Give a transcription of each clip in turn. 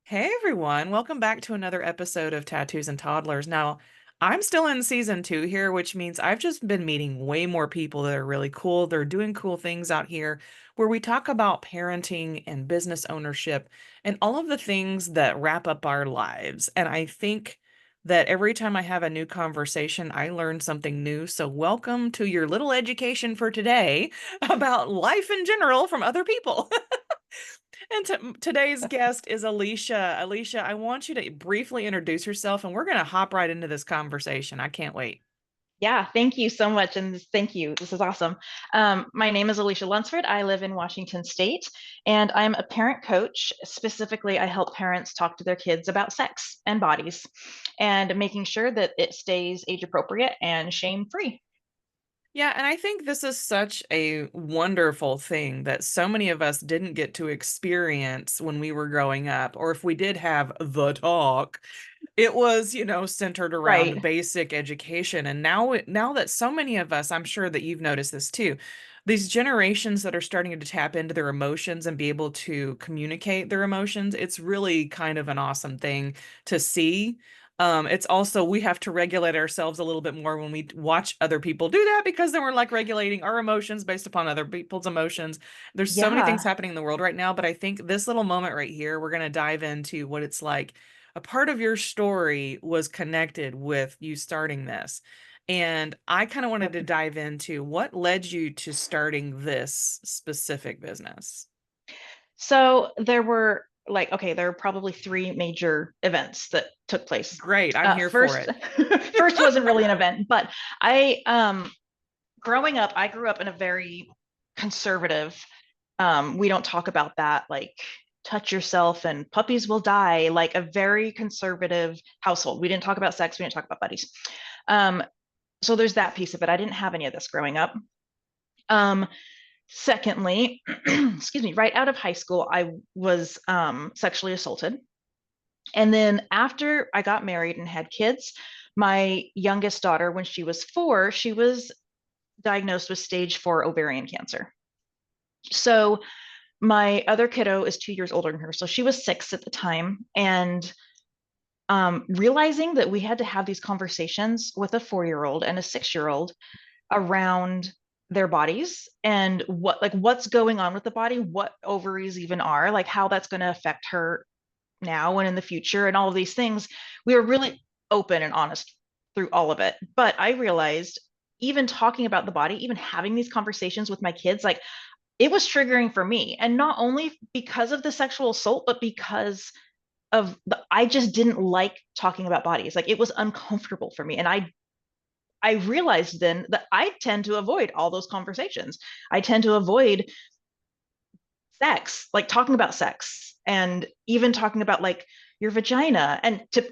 Hey everyone, welcome back to another episode of Tattoos and Toddlers. Now, I'm still in season 2 here, which means I've just been meeting way more people that are really cool. They're doing cool things out here where we talk about parenting and business ownership and all of the things that wrap up our lives. And I think that every time I have a new conversation, I learn something new. So, welcome to your little education for today about life in general from other people. And today's guest is Alisha. Alisha, I want you to briefly introduce yourself, and we're going to hop right into this conversation. I can't wait. Yeah, thank you so much. And thank you. This is awesome. My name is Alisha Lunsford. I live in Washington State, and I'm a parent coach. Specifically, I help parents talk to their kids about sex and bodies and making sure that it stays age appropriate and shame free. Yeah, and I think this is such a wonderful thing that so many of us didn't get to experience when we were growing up, or if we did have the talk, it was, centered around Right. basic education. And now that so many of us, I'm sure that you've noticed this too, these generations that are starting to tap into their emotions and be able to communicate their emotions, it's really kind of an awesome thing to see. It's also we have to regulate ourselves a little bit more when we watch other people do that because then we're like regulating our emotions based upon other people's emotions. There's so many things Yeah. happening in the world right now, but I think this little moment right here, we're going to dive into what it's like. A part of your story was connected with you starting this. And I kind of wanted Yep. to dive into what led you to starting this specific business. So there were probably three major events that took place. Great, I'm here for First, it. first wasn't really an event, but growing up, I grew up in a very conservative, we don't talk about that, like touch yourself and puppies will die, like a very conservative household. We didn't talk about sex, we didn't talk about buddies. Um, so there's that piece of it. I didn't have any of this growing up. Um, Secondly, excuse me, right out of high school, I was sexually assaulted. And then after I got married and had kids, my youngest daughter, when she was 4, she was diagnosed with stage 4 ovarian cancer. So my other kiddo is 2 years older than her. So she was 6 at the time. And realizing that we had to have these conversations with a 4-year-old and a 6-year-old around their bodies and what's going on with the body, what ovaries even are, like how that's going to affect her now and in the future, and all of these things. We were really open and honest through all of it. But I realized even talking about the body, even having these conversations with my kids, like it was triggering for me. And not only because of the sexual assault, but because I just didn't like talking about bodies. Like it was uncomfortable for me. And I realized then that I tend to avoid all those conversations. I tend to avoid sex, like talking about sex and even talking about like your vagina.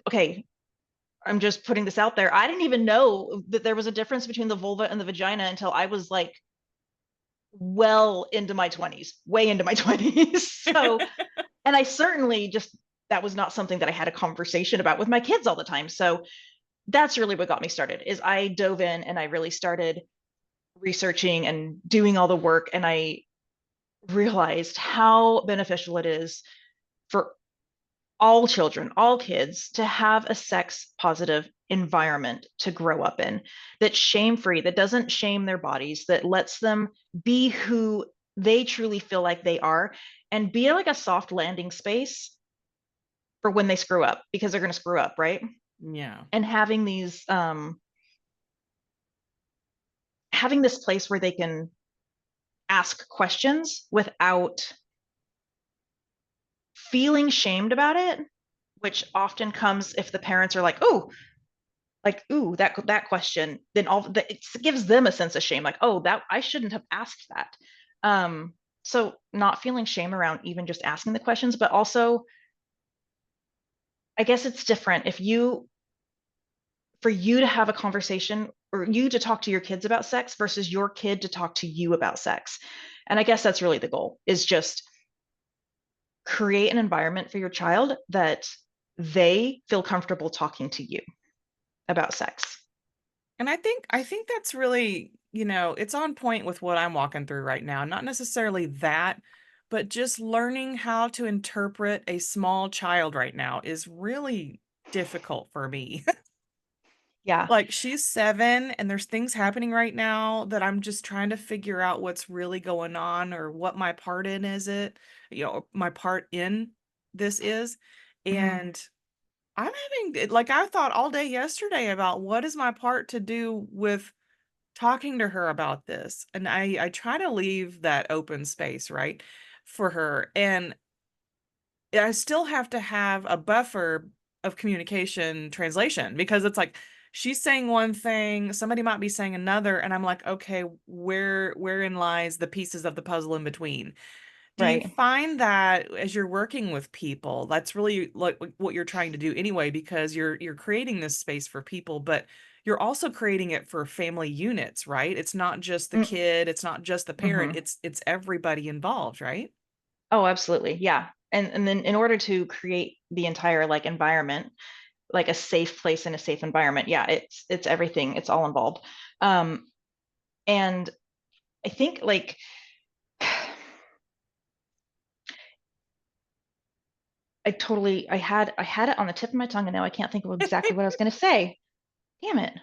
Okay, I'm just putting this out there. I didn't even know that there was a difference between the vulva and the vagina until I was like well into my 20s, way into my 20s. So, and I certainly just, that was not something that I had a conversation about with my kids all the time. So that's really what got me started is I dove in and I really started researching and doing all the work, and I realized how beneficial it is for all children, all kids, to have a sex positive environment to grow up in that's shame free, that doesn't shame their bodies, that lets them be who they truly feel like they are, and be like a soft landing space for when they screw up, because they're going to screw up, right? Yeah. And having this place where they can ask questions without feeling shamed about it, which often comes if the parents are like, oh, like, ooh, that question, then all that it gives them a sense of shame, like, oh, that I shouldn't have asked that. So not feeling shame around even just asking the questions, but also I guess it's different if you for you to have a conversation or you to talk to your kids about sex versus your kid to talk to you about sex. And I guess that's really the goal, is just create an environment for your child that they feel comfortable talking to you about sex. And I think that's really, it's on point with what I'm walking through right now. Not necessarily that, but just learning how to interpret a small child right now is really difficult for me. Yeah. Like she's 7 and there's things happening right now that I'm just trying to figure out what's really going on or what my part in is it, my part in this is. Mhm. And I'm having like I thought all day yesterday about what is my part to do with talking to her about this. And I try to leave that open space, right, for her. And I still have to have a buffer of communication translation because it's like she's saying one thing, somebody might be saying another, and I'm like, okay, wherein lies the pieces of the puzzle in between? Do you Right. find that as you're working with people, that's really like what you're trying to do anyway, because you're creating this space for people, but you're also creating it for family units, right? It's not just the Mm, kid, it's not just the parent, mhm. it's everybody involved, right? Oh, absolutely. Yeah. And then in order to create the entire like environment, like a safe place and a safe environment, yeah, it's everything. It's all involved. Um, and I think like I had it on the tip of my tongue and now I can't think of exactly what I was going to say. Damn it.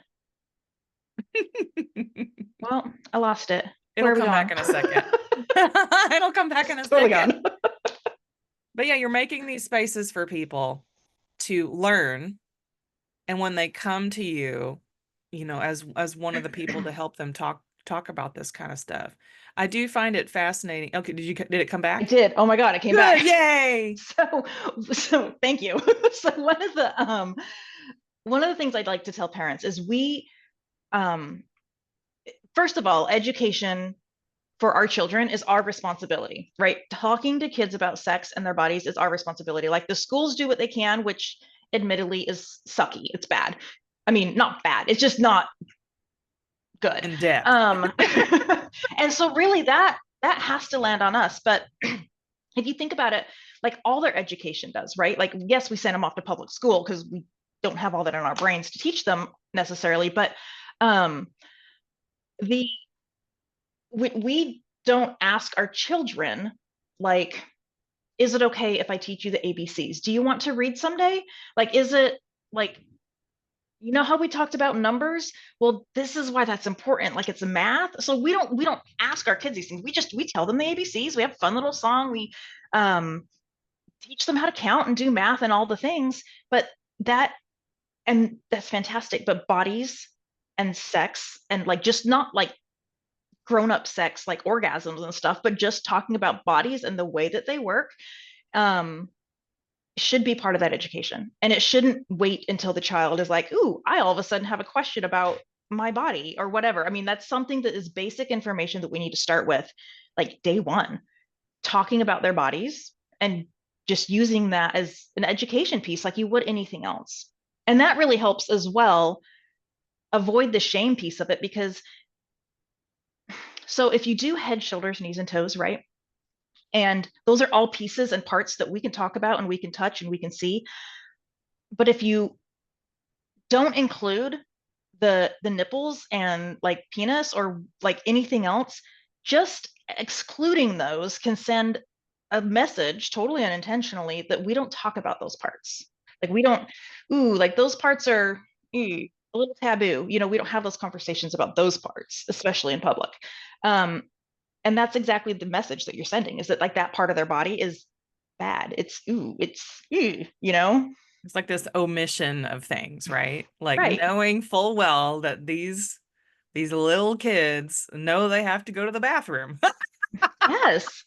Well, I lost it. Where It'll are we come back going? in a second. It'll come back in a Totally second. gone. But yeah, you're making these spaces for people to learn. And when they come to you, as one of the people to help them talk about this kind of stuff. I do find it fascinating. Okay, did it come I back? did. Oh my God, it came Good, back. yay. So thank you. So one of the things I'd like to tell parents is um first of all, education for our children is our responsibility, right? Talking to kids about sex and their bodies is our responsibility. Like the schools do what they can, which admittedly is sucky. It's bad. I mean, not bad. It's just not good. In depth. Um, and so really that has to land on us. But if you think about it, like all their education does, right? Like, yes, we send them off to public school because we don't have all that in our brains to teach them necessarily, but um, the we don't ask our children like, is it okay if I teach you the ABCs? Do you want to read someday? Like, is it like, you know how we talked about numbers? Well, this is why that's important. Like it's math. So we don't ask our kids these things. We tell them the ABCs. We have a fun little song. We um teach them how to count and do math and all the things. But that and that's fantastic. But bodies and sex and like just not like grown-up sex like orgasms and stuff, but just talking about bodies and the way that they work um should be part of that education. And it shouldn't wait until the child is like, ooh, I all of a sudden have a question about my body or whatever. I mean, that's something that is basic information that we need to start with like day one, talking about their bodies and just using that as an education piece like you would anything else. And that really helps as well avoid the shame piece of it because so if you do head, shoulders, knees, and toes, right? And those are all pieces and parts that we can talk about and we can touch and we can see. But if you don't include the nipples and like penis or like anything else, just excluding those can send a message totally unintentionally that we don't talk about those parts. Like we don't, ooh, like those parts are a little taboo. You know, we don't have those conversations about those parts, especially in public. Um, and that's exactly the message that you're sending is that like that part of their body is bad. It's It's like this omission of things, right? Like right. knowing full well that these little kids know they have to go to the bathroom. Yes.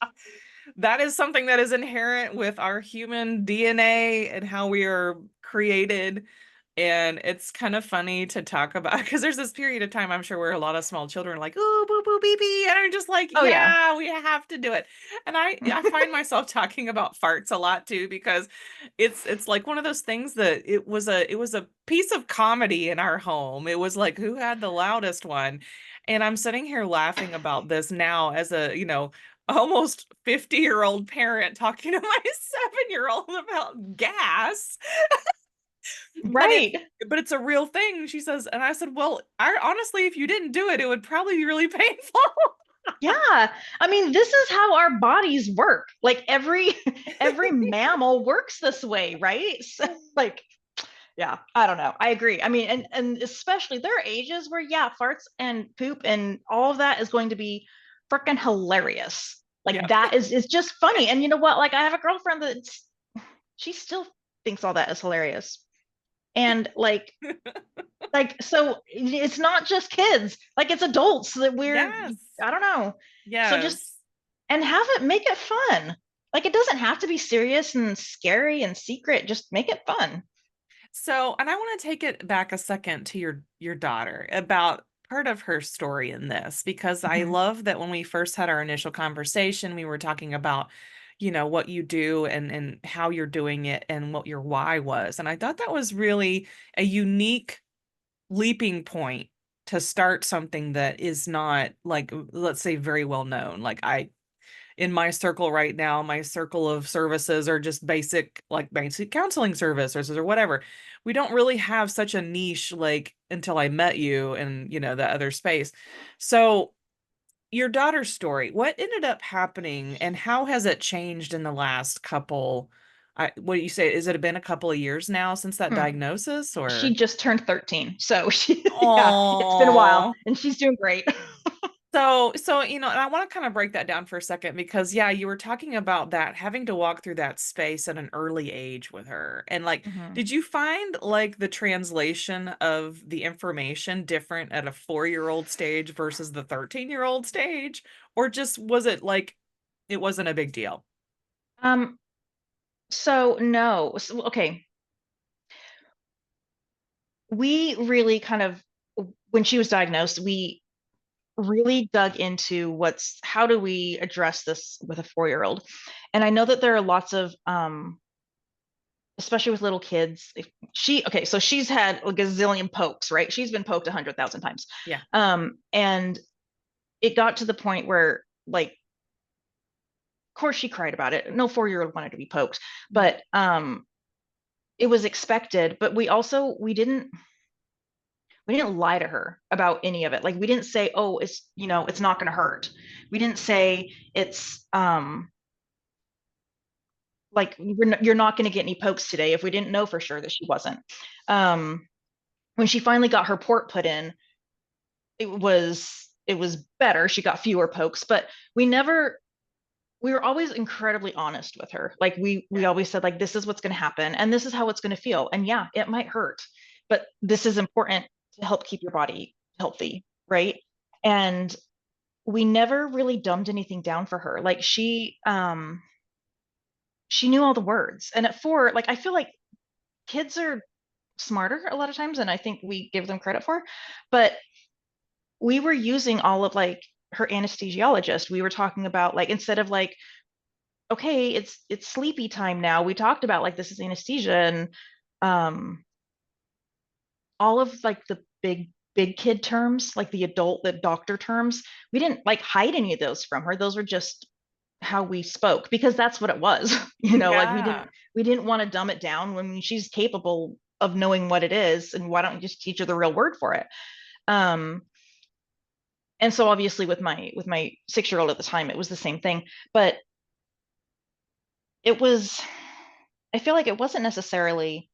That is something that is inherent with our human DNA and how we are created. And it's kind of funny to talk about because there's this period of time, I'm sure, where a lot of small children are like, oh, boo, boo, beep, beep. And I'm just like, Oh yeah. yeah, we have to do it. And I find myself talking about farts a lot too, because it's like one of those things that it was a piece of comedy in our home. It was like who had the loudest one. And I'm sitting here laughing about this now as a, almost 50-year-old parent talking to my 7-year-old about gas. But it's Right. but it's a real thing, she says, and I said, "Well, I honestly, if you didn't do it, it would probably be really painful." Yeah. I mean, this is how our bodies work. Like every mammal works this way, right? So, like, yeah, I don't know. I agree. I mean, and especially there are ages where, yeah, farts and poop and all of that is going to be freaking hilarious. Like Yep. that is just funny. And you know what? Like I have a girlfriend that she still thinks all that is hilarious. And like so it's not just kids, like it's adults that we're, Yes. I don't know. So just Yes. and have it make it fun. Like it doesn't have to be serious and scary and secret. Just make it fun. So, and I want to take it back a second to your daughter about part of her story in this, because I Mhm. love that when we first had our initial conversation, we were talking about, what you do and how you're doing it and what your why was. And I thought that was really a unique leaping point to start something that is not, like, let's say, very well known. Like, in my circle right now, my circle of services are just basic counseling services or whatever. We don't really have such a niche, like, until I met you and, the other space. So your daughter's story, what ended up happening and how has it changed in the last couple, what do you say? Is it been a couple of years now since that Hmm. diagnosis, She or? just turned 13. So she, yeah, it's been a while Oh. and she's doing great. So, and I want to kind of break that down for a second because, yeah, you were talking about that having to walk through that space at an early age with her. And, like, Mhm. did you find, like, the translation of the information different at a 4-year-old stage versus the 13-year-old stage? Or just was it like it wasn't a big deal? Um, so no. So, okay. We really kind of, when she was diagnosed, we really dug into how do we address this with a 4-year-old. And I know that there are lots of especially with little kids, if okay, so she's had a gazillion pokes, right? She's been poked 100,000 times. Yeah. And it got to the point where, like, of course she cried about it. No 4-year-old wanted to be poked, Yeah. but it was expected. But we didn't lie to her about any of it. Like we didn't say, oh, it's not going to hurt. We didn't say it's like you're not going to get any pokes today if we didn't know for sure that she wasn't. um when she finally got her port put in, it was better. She got fewer pokes, but we were always incredibly honest with her. Like we Yeah. always said, like, this is what's going to happen and this is how it's going to feel, and yeah, it might hurt, but this is important to help keep your body healthy, right? And we never really dumbed anything down for her. Like she knew all the words, and at 4, like, I feel like kids are smarter a lot of times and I think we give them credit for, but we were using all of, like, her anesthesiologist. We were talking about, like, instead of like, okay, it's sleepy time now, we talked about, like, this is anesthesia, and um all of, like, the big kid terms, like the doctor terms, we didn't, like, hide any of those from her. Those were just how we spoke because that's what it was. Like Yeah. we didn't want to dumb it down when she's capable of knowing what it is, and why don't you just teach her the real word for it? um and so obviously with my 6-year-old at the time it was the same thing, but it was, I feel like it wasn't necessarily,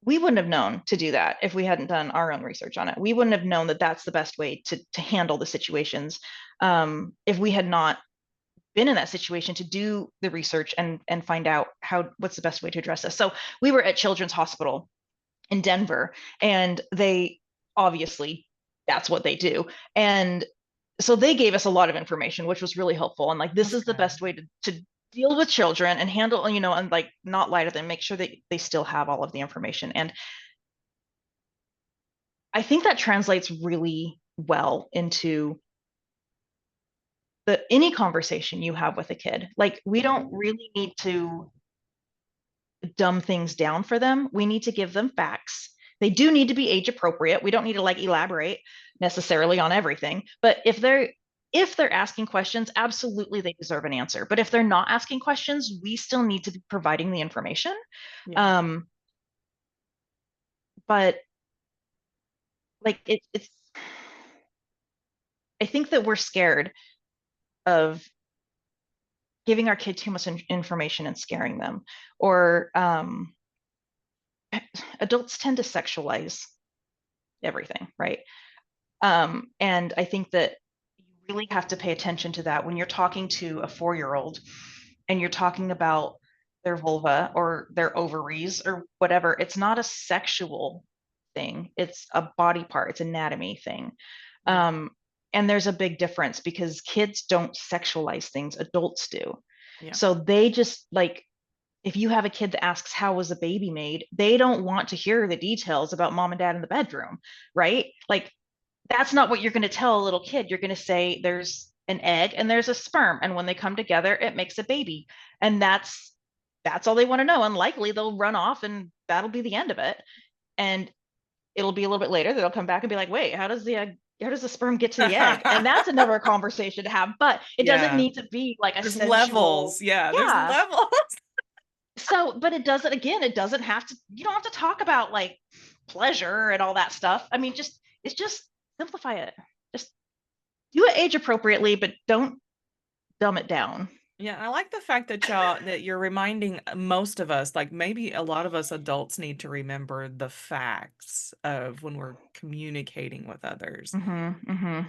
we wouldn't have known to do that if we hadn't done our own research on it. We wouldn't have known that that's the best way to handle the situations, if we had not been in that situation to do the research and find out what's the best way to address this. So we were at Children's Hospital in Denver, and they obviously, that's what they do. And so they gave us a lot of information, which was really helpful. And, like, this That's is the good. best way to deal with children and handle, and, like, not lie to them, make sure that they still have all of the information. And I think that translates really well into any conversation you have with a kid. Like, we don't really need to dumb things down for them. We need to give them facts. They do need to be age appropriate. We don't need to, like, elaborate necessarily on everything. But if they're asking questions, absolutely they deserve an answer. But if they're not asking questions, we still need to be providing the information. Yeah. Um, but, like, it's I think that we're scared of giving our kid too much information and scaring them, or adults tend to sexualize everything, right? And I think that you really have to pay attention to that when you're talking to a 4-year-old and you're talking about their vulva or their ovaries or whatever. It's not a sexual thing, it's a body part, it's anatomy thing. Yeah. um, and there's a big difference because kids don't sexualize things, adults do. Yeah. So they just like, if you have a kid that asks how was a baby made, they don't want to hear the details about mom and dad in the bedroom, right? Like, that's not what you're going to tell a little kid. You're going to say there's an egg and there's a sperm, and when they come together it makes a baby. And that's all they want to know, and likely they'll run off and that'll be the end of it. And it'll be a little bit later that they'll come back and be like, wait, how does the sperm get to the egg? And that's another conversation to have, but it doesn't Yeah. need to be like a There's sensual. levels. Yeah, there's Yeah. levels. So, but it doesn't, again, it doesn't have to, you don't have to talk about like pleasure and all that stuff. I mean, it's just simplify it. Just do it age appropriately, but don't dumb it down. Yeah, I like the fact that you're reminding most of us, like maybe a lot of us adults need to remember the facts of when we're communicating with others. Mm-hmm, mm-hmm.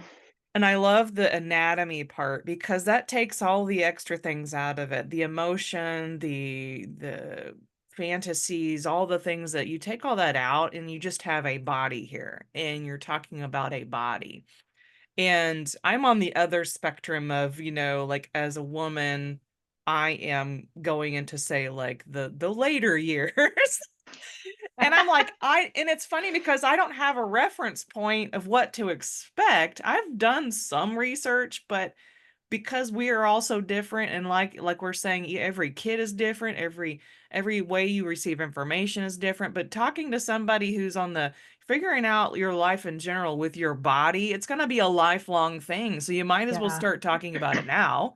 And I love the anatomy part because that takes all the extra things out of it. The emotion, the fantasies, all the things that you take all that out and you just have a body here and you're talking about a body. And I'm on the other spectrum of, like as a woman, I am going into say like the later years. And I'm like, and it's funny because I don't have a reference point of what to expect. I've done some research, but because we are all so different and like we're saying every kid is different, every way you receive information is different, but talking to somebody who's on the figuring out your life in general with your body, it's going to be a lifelong thing. So you might as well Yeah, start talking about it now.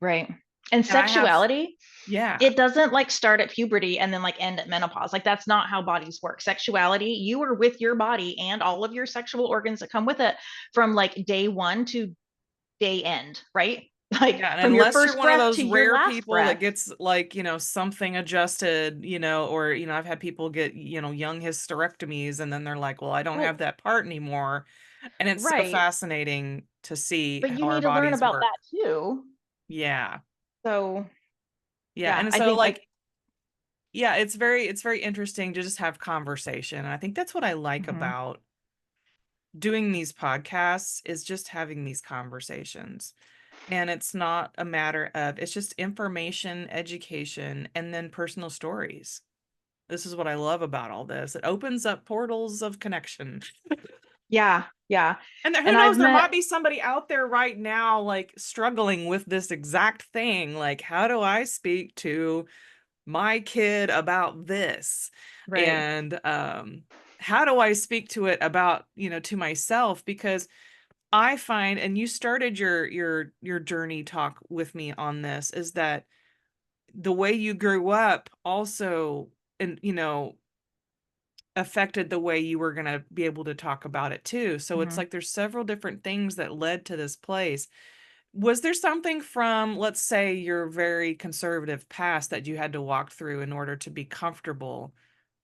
right. And And I have sexuality, yeah. it doesn't like start at puberty and then like end at menopause. Like, that's not how bodies work. Sexuality, you are with your body and all of your sexual organs that come with it from like day one to day end, right? Like Yeah, and from your unless you're first one of breath to those your rare last people that breath. gets like, something adjusted, or, I've had people get, young hysterectomies and then they're like, well, I don't have Well, that part anymore. And it's so right. fascinating to see But how you our need to learn bodies about work. that too. Yeah. So Yeah. yeah, And I so think like, yeah, it's very interesting to just have conversation. And I think that's what I like mhm. about doing these podcasts is just having these conversations. And it's not a matter of, it's just information, education, and then personal stories. This is what I love about all this. It opens up portals of connection. Yeah, yeah. And who And knows, I've there met, might be somebody out there right now, like struggling with this exact thing. Like, how do I speak to my kid about this? right. And how do I speak to it about, to myself? Because I find, and you started your journey talk with me on this, is that the way you grew up also, and affected the way you were going to be able to talk about it too. So it's Mhm. like there's several different things that led to this place. Was there something from, let's say, your very conservative past that you had to walk through in order to be comfortable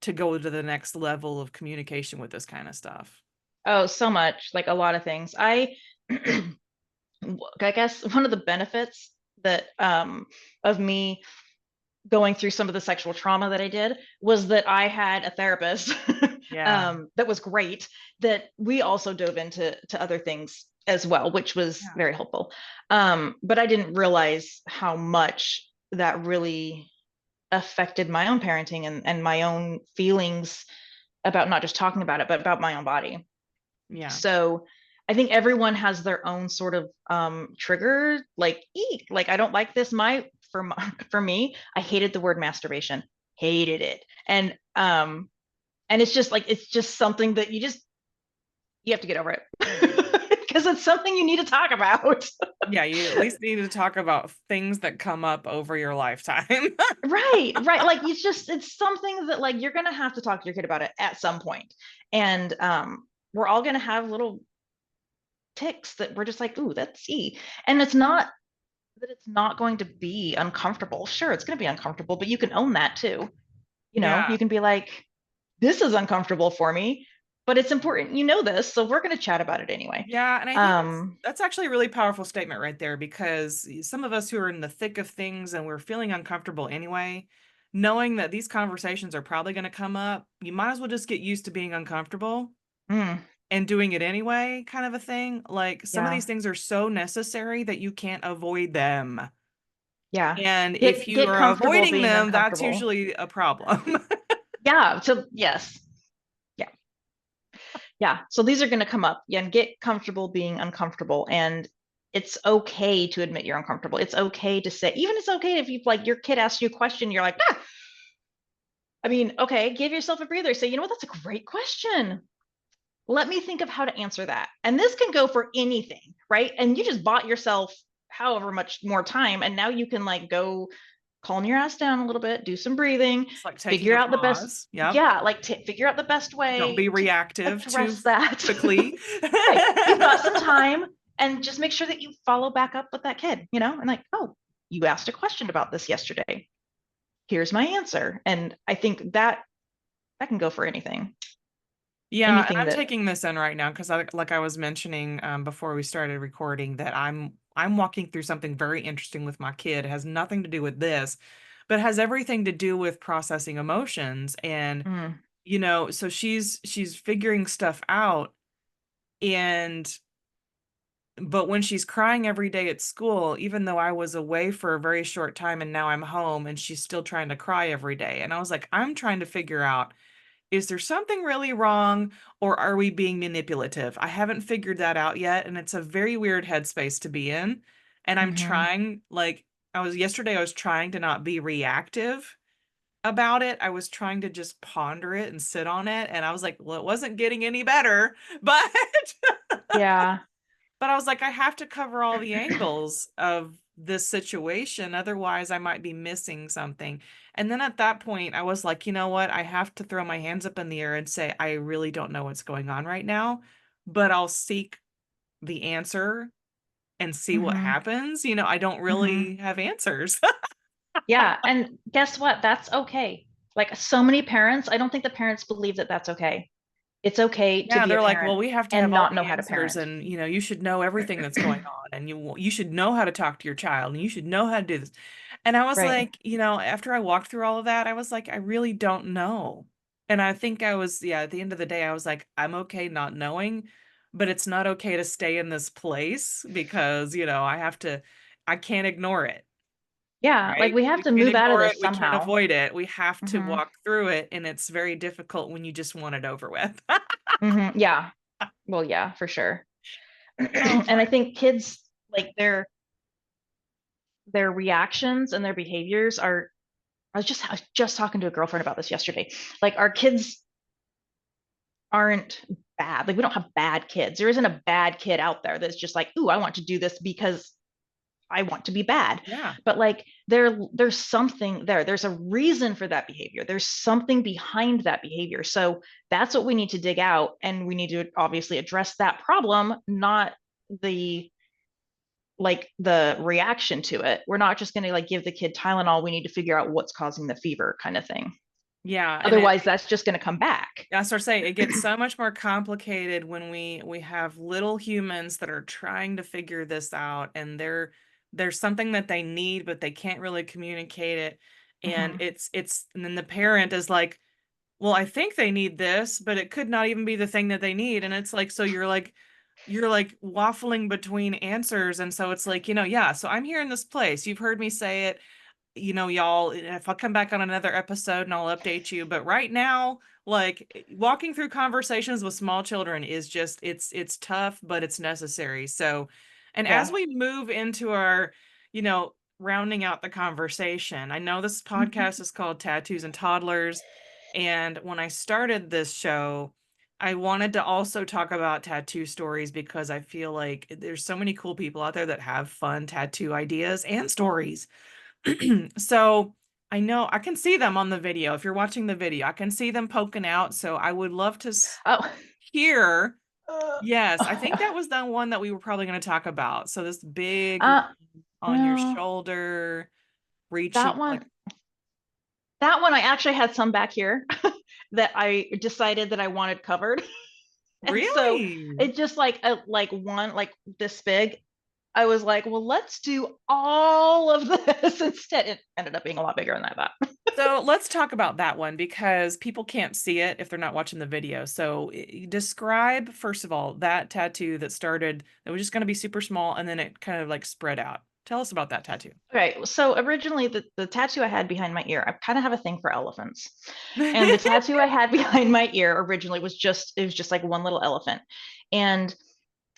to go to the next level of communication with this kind of stuff? Oh, so much, like a lot of things. I guess one of the benefits that of me going through some of the sexual trauma that I did was that I had a therapist Yeah. that was great, that we also dove into other things as well, which was Yeah. very helpful. But I didn't realize how much that really affected my own parenting and my own feelings about not just talking about it, but about my own body. Yeah. So I think everyone has their own sort of trigger, like eek, like I don't like this. For me, I hated the word masturbation, hated it, and it's just something that you have to get over it because it's something you need to talk about. Yeah, you at least need to talk about things that come up over your lifetime. Right, right. Like it's something that like you're gonna have to talk to your kid about it at some point, and we're all gonna have little ticks that we're just like, ooh, let's see. And it's not that it's not going to be uncomfortable. Sure, it's going to be uncomfortable, but you can own that too. You know, Yeah. you can be like, this is uncomfortable for me, but it's important you know this, so we're going to chat about it anyway. Yeah, and I think Um, that's actually a really powerful statement right there because some of us who are in the thick of things and we're feeling uncomfortable anyway, knowing that these conversations are probably going to come up, you might as well just get used to being uncomfortable mm, and doing it anyway, kind of a thing. Like some of yeah, these things are so necessary that you can't avoid them. yeah. And if you Get are comfortable avoiding being them, that's uncomfortable. usually a problem. Yeah. So yes. Yeah. Yeah. So these are going to come up. Yeah, and get comfortable being uncomfortable. And it's okay to admit you're uncomfortable. It's okay to say, even it's okay if you like your kid asks you a question, you're like, ah, I mean, okay, give yourself a breather. Say, you know what, that's a great question. Let me think of how to answer that. And this can go for anything, right? And you just bought yourself however much more time. And now you can like go calm your ass down a little bit, do some breathing, It's like taking figure a out the best, pause. Yep. yeah, like figure out the best Don't way be to reactive too address that. quickly. Right. You've got some time and just make sure that you follow back up with that kid, you know, and like, oh, you asked a question about this yesterday. Here's my answer. And I think that can go for anything. Yeah, and Anything I'm that taking this in right now because like I was mentioning before we started recording that I'm walking through something very interesting with my kid. It has nothing to do with this, but has everything to do with processing emotions. And mm, so she's figuring stuff out, and but when she's crying every day at school, even though I was away for a very short time and now I'm home and she's still trying to cry every day. And I was like, I'm trying to figure out, is there something really wrong or are we being manipulative? I haven't figured that out yet. And it's a very weird headspace to be in. And I'm hmm trying, like, yesterday, I was trying to not be reactive about it. I was trying to just ponder it and sit on it. And I was like, well, it wasn't getting any better, but yeah. but I was like, I have to cover all the angles of this situation. Otherwise, I might be missing something. And then at that point, I was like, you know what? I have to throw my hands up in the air and say, I really don't know what's going on right now, but I'll seek the answer and see what hmm happens. I don't hmm really have answers. Yeah. And guess what? That's okay. Like so many parents, I don't think the parents believe that that's okay. It's okay to Yeah, be a they're like, well, parent we have to have and all not know the how to answers, parent. and you should know everything that's going on, and you should know how to talk to your child, and you should know how to do this. And I was Right. like, after I walked through all of that, I was like, I really don't know. And I think I was, yeah, at the end of the day, I was like, I'm okay not knowing, but it's not okay to stay in this place because, I can't ignore it, Yeah. Like right? we have We to can't move out of ignore this it. We can't somehow. avoid it. We have to hmm walk through it, and it's very difficult when you just want it over with. Yeah. Well, yeah, for sure. Oh And I my. think kids like their reactions and their behaviors are I was just talking to a girlfriend about this yesterday. Like our kids aren't bad. Like we don't have bad kids. There isn't a bad kid out there that's just like, "Ooh, I want to do this because I want to be bad." Yeah. But like there's something there. There's a reason for that behavior. There's something behind that behavior. So that's what we need to dig out and we need to obviously address that problem, not the the reaction to it. We're not just going to like give the kid Tylenol. We need to figure out what's causing the fever kind of thing. Yeah, and Otherwise, that's just going to come back. I start saying it gets so much more complicated when we have little humans that are trying to figure this out, and there's something that they need, but they can't really communicate it. And hmm and then the parent is like, well, I think they need this, but it could not even be the thing that they need. And it's like, so you're like waffling between answers. And so it's like, yeah, so I'm here in this place. You've heard me say it, y'all, if I'll come back on another episode and I'll update you. But right now, like walking through conversations with small children is just it's tough, but it's necessary. So, and as Yeah. we move into our, rounding out the conversation, I know this hmm podcast is called Tattoos and Toddlers. And when I started this show, I wanted to also talk about tattoo stories because I feel like there's so many cool people out there that have fun tattoo ideas and stories. So I know I can see them on the video. If you're watching the video, I can see them poking out. So I would love to Oh, hear Yes, I think that was the one that we were probably going to talk about. So this big Uh, on your no, shoulder, that reaching like one, that one I actually had some back here that I decided that I wanted covered. And so really. it just like like one like this big. I was like, well, let's do all of this instead. It ended up being a lot bigger than I thought. So let's talk about that one because people can't see it if they're not watching the video. So describe, first of all, that tattoo that started, that was just going to be super small and then it kind of like spread out. Tell us about that tattoo. Okay, so originally the tattoo I had behind my ear, I kind of have a thing for elephants. And the tattoo I had behind my ear originally was just it was just like one little elephant. And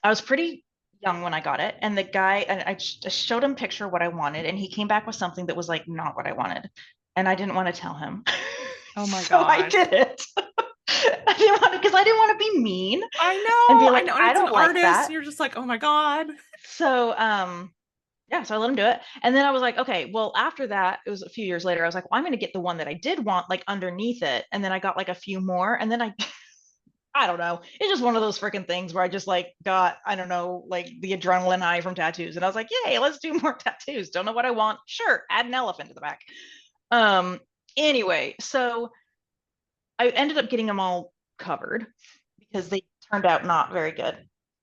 I was pretty young when I got it. And the guy, and I just showed him a picture of what I wanted, and he came back with something that was like not what I wanted. And I didn't want to tell him. Oh my So I gosh. did it. I didn't want to because I didn't want to be mean and be I like, know. And I it's an don't like artist. that. And you're just like, oh my God. So yeah, so I let him do it. And then I was like, okay, well, after that, it was a few years later, I was like, well, I'm going to get the one that I did want, like underneath it. And then I got like a few more. And then I don't know. It's just one of those freaking things where I just like got, I don't know, like the adrenaline high from tattoos. And I was like, yay, let's do more tattoos. Don't know what I want. Sure, add an elephant to the back. Um, anyway, so I ended up getting them all covered because they turned out not very good,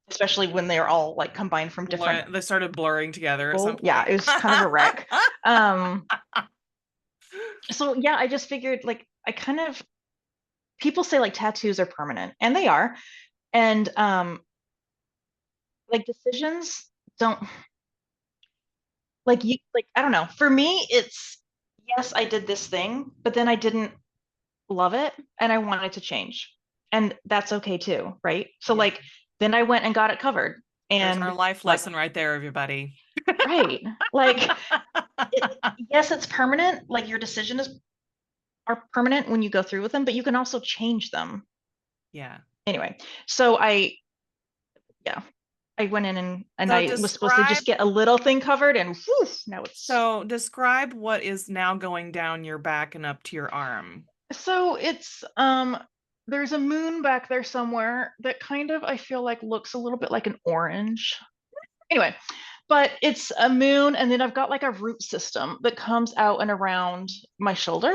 especially when they're all like combined from different They started blurring together at some people. Yeah, point. it was kind of a wreck. Um, so yeah, I just figured like I kind of people say like tattoos are permanent, and they are. And like decisions don't like you like I don't know. For me, it's yes, I did this thing, but then I didn't love it and I wanted to change. And that's okay too, right? So Yeah. like then I went and got it covered. There's our And life like lesson right there, everybody. right. Like yes, it's permanent. Like your decision is are permanent when you go through with them, but you can also change them. Yeah. Anyway, so I yeah, I went in and So I was supposed to describe just get a little thing covered and whew, now it's so describe what is now going down your back and up to your arm. so it's there's a moon back there somewhere that kind of I feel like looks a little bit like an orange. Anyway, but it's a moon and then I've got like a root system that comes out and around my shoulder.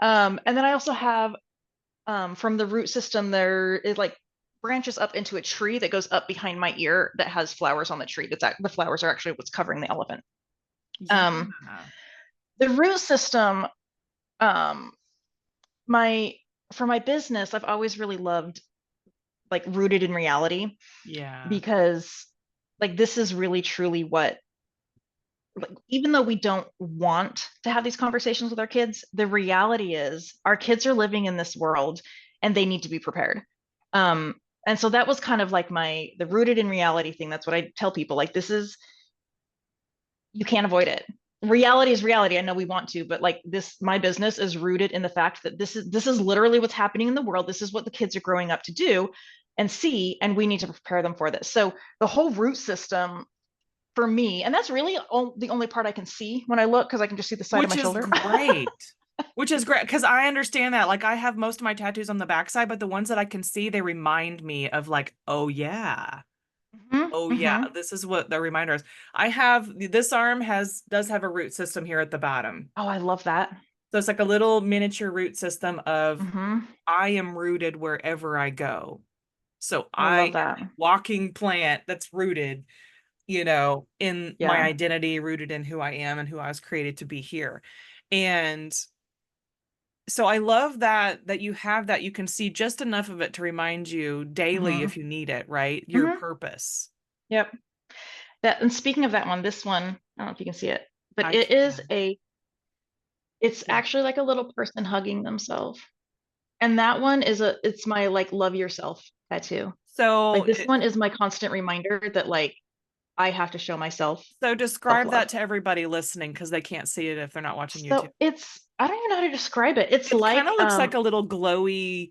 And then I also have from the root system there is like branches up into a tree that goes up behind my ear that has flowers on the tree. The flowers are actually what's covering the elephant. Um, Yeah. the root system, um, my for my business, I've always really loved like rooted in reality Yeah. because like this is really truly what like even though we don't want to have these conversations with our kids, the reality is our kids are living in this world and they need to be prepared. Um, and so that was kind of like the rooted in reality thing. That's what I tell people. Like this is you can't avoid it. Reality is reality. I know we want to, but like this, my business is rooted in the fact that this is literally what's happening in the world. This is what the kids are growing up to do and see, and we need to prepare them for this. So the whole root system for me, and that's really the only part I can see when I look because I can just see the side of my Which is shoulder. great. Which is great because I understand that. Like I have most of my tattoos on the backside, but the ones that I can see, they remind me of like, oh yeah. Hmm. Oh yeah, Hmm. this is what the reminder is. I have this arm does have a root system here at the bottom. Oh, I love that. So it's like a little miniature root system of Hmm. I am rooted wherever I go. So I I love am that. a walking plant that's rooted, in my Yeah. identity, rooted in who I am and who I was created to be here. And so I love that you have that you can see just enough of it to remind you daily Hmm. if you need it, right? Your Hmm. purpose. Yep. That and speaking of that one, this one, I don't know if you can see it, but I it is can. it's Yeah. actually like a little person hugging themselves. And that one it's my like love yourself tattoo. So Like this one is my constant reminder that like I have to show myself so describe self-love. that to everybody listening because they can't see it if they're not watching YouTube. So I don't even know how to describe it. It's It kind like of looks like a little glowy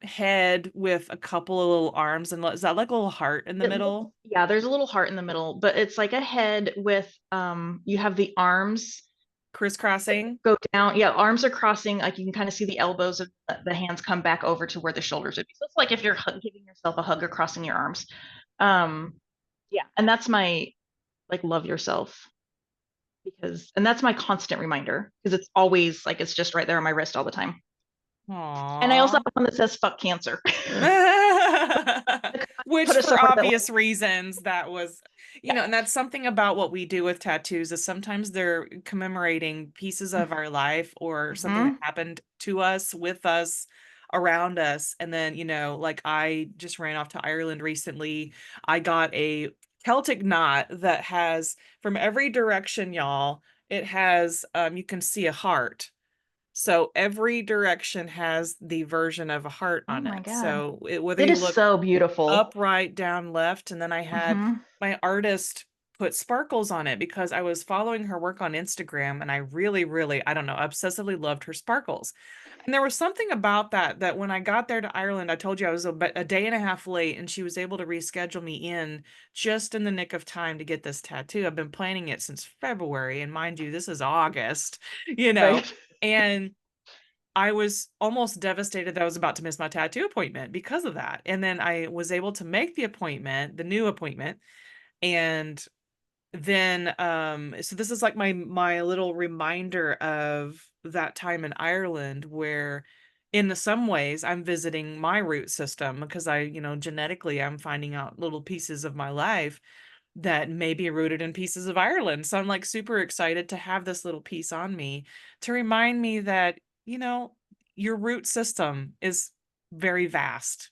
head with a couple of little arms and is that like a little heart in the it looks middle? yeah, there's a little heart in the middle, but it's like a head with you have the arms Crisscrossing. go down. Yeah, arms are crossing. Like you can kind of see the elbows of the hands come back over to where the shoulders would be. So it's like if you're giving yourself a hug or crossing your arms. Um, yeah, and that's my like love yourself because, and that's my constant reminder because it's always like it's just right there on my wrist all the time. And I also Aww. have one that says "fuck cancer." Which Put it for somewhere that obvious reasons that was, and that's something about what we do with tattoos is sometimes they're commemorating pieces of our life or something that Mhm. happened to us, with us, around us. And then, like I just ran off to Ireland recently. I got a Celtic knot that has from every direction, y'all, it has you can see a heart. So every direction has the version of a heart Oh on my it. God. So whether It you is look so beautiful. up, right, down, left, and then I had Hmm. my artist put sparkles on it because I was following her work on Instagram and I really, really, I don't know, obsessively loved her sparkles. And there was something about that when I got there to Ireland, I told you I was a day and a half late and she was able to reschedule me in just in the nick of time to get this tattoo. I've been planning it since February, and mind you, this is August, you know. Right. And I was almost devastated that I was about to miss my tattoo appointment because of that. And then I was able to make the appointment, the new appointment, and then so this is like my little reminder of that time in Ireland where in some ways I'm visiting my root system because genetically I'm finding out little pieces of my life that may be rooted in pieces of Ireland. So I'm like super excited to have this little piece on me to remind me that, your root system is very vast.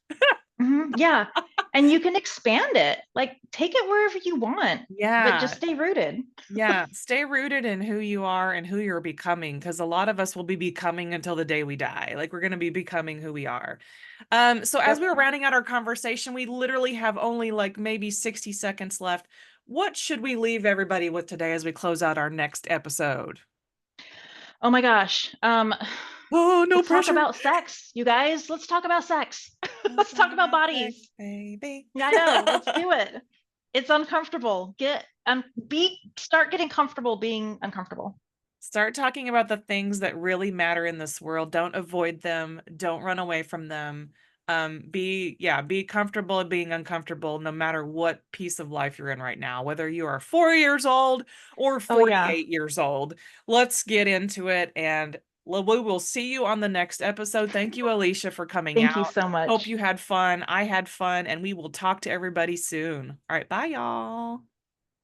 Hmm. Yeah. And you can expand it. Like take it wherever you want, but just Yeah. stay rooted. Yeah. Stay rooted in who you are and who you're becoming, because a lot of us will be becoming until the day we die. Like we're going to be becoming who we are. So as Yep. we were rounding out our conversation, we literally have only like maybe 60 seconds left. What should we leave everybody with today as we close out our next episode? Oh my gosh. Oh, no Let's talk pressure. about sex, you guys. Let's talk about sex. Let's Let's talk talk about about sex, bodies. baby. Yeah, I know. Let's do it. It's uncomfortable. Start getting comfortable being uncomfortable. Start talking about the things that really matter in this world. Don't avoid them. Don't run away from them. Be comfortable in being uncomfortable no matter what piece of life you're in right now, whether you are 4 years old or Oh yeah. 48 years old. Let's get into it, and we will see you on the next episode. Thank you, Alisha, for coming Thank you out. so Hope much. you had fun. I had fun, and we will talk to everybody soon. All right, bye, y'all.